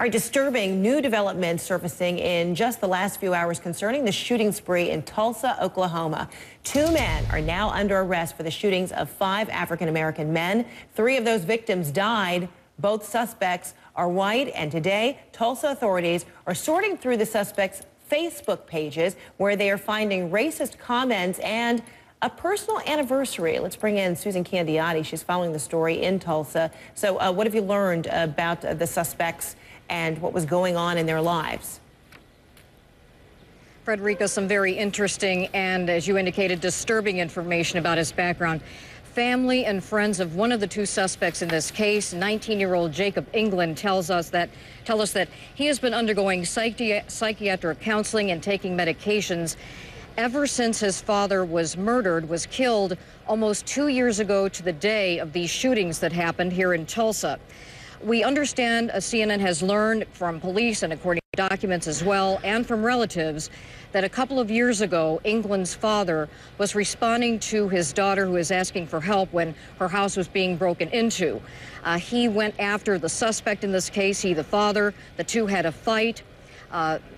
right, disturbing new developments surfacing in just the last few hours concerning the shooting spree in Tulsa, Oklahoma. 2 men are now under arrest for the shootings of 5 African-American men. 3 of those victims died. Both suspects are white, and today Tulsa authorities are sorting through the suspects' Facebook pages where they are finding racist comments and a personal anniversary. Let's bring in Susan Candiotti. She's following the story in Tulsa. So what have you learned about the suspects and what was going on in their lives? Frederica, some very interesting and, as you indicated, disturbing information about his background. Family and friends of one of the 2 suspects in this case, 19-year-old Jacob England, tell us that he has been undergoing psychiatric counseling and taking medications ever since his father was killed almost 2 years ago to the day of these shootings that happened here in Tulsa. We understand CNN has learned from police, and according to documents as well, and from relatives, that a couple of years ago, England's father was responding to his daughter who was asking for help when her house was being broken into. He went after the suspect in this case, the father. The 2 had a fight.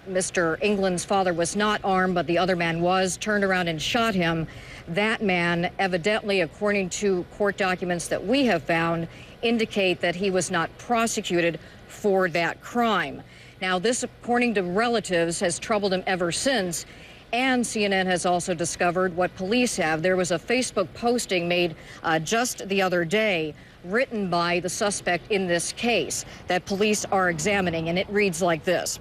Mr. England's father was not armed, but the other man was, turned around and shot him. That man, evidently, according to court documents that we have found, indicate that he was not prosecuted for that crime. Now, this, according to relatives, has troubled him ever since. And CNN has also discovered what police have. There was a Facebook posting made just the other day, written by the suspect in this case, that police are examining, and it reads like this.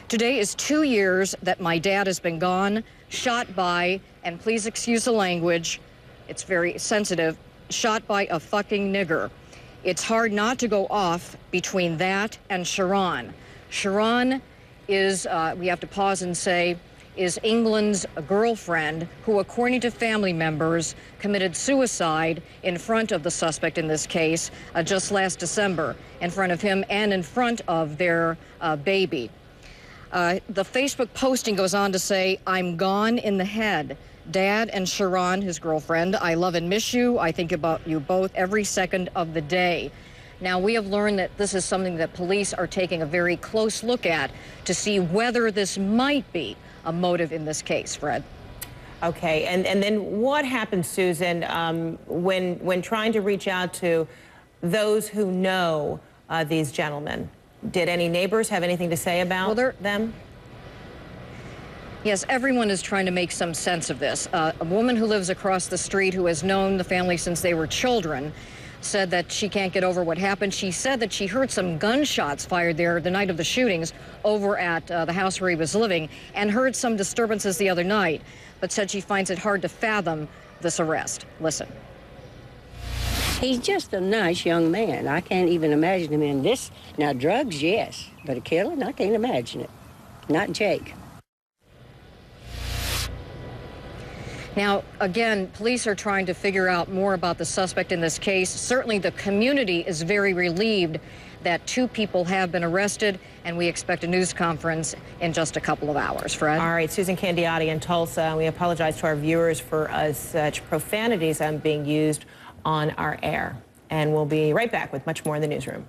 Today is 2 years that my dad has been gone, shot by, and please excuse the language, it's very sensitive, shot by a fucking nigger. It's hard not to go off between that and Sharon. Sharon is, we have to pause and say, is England's girlfriend who, according to family members, committed suicide in front of the suspect in this case just last December, in front of him and in front of their baby. The Facebook posting goes on to say, I'm gone in the head. Dad and Sharon, his girlfriend, I love and miss you. I think about you both every second of the day. Now, we have learned that this is something that police are taking a very close look at to see whether this might be a motive in this case, Fred. Okay, and then what happened, Susan, when trying to reach out to those who know these gentlemen? Did any neighbors have anything to say about them? Yes, everyone is trying to make some sense of this. A woman who lives across the street who has known the family since they were children said that she can't get over what happened. She said that she heard some gunshots fired there the night of the shootings over at the house where he was living, and heard some disturbances the other night, but said she finds it hard to fathom this arrest. Listen. He's just a nice young man. I can't even imagine him in this. Now, drugs, yes, but a killing, I can't imagine it. Not Jake. Now, again, police are trying to figure out more about the suspect in this case. Certainly, the community is very relieved that 2 people have been arrested, and we expect a news conference in just a couple of hours. Fred? All right, Susan Candiotti in Tulsa. We apologize to our viewers for such profanities being used on our air. And we'll be right back with much more in the newsroom.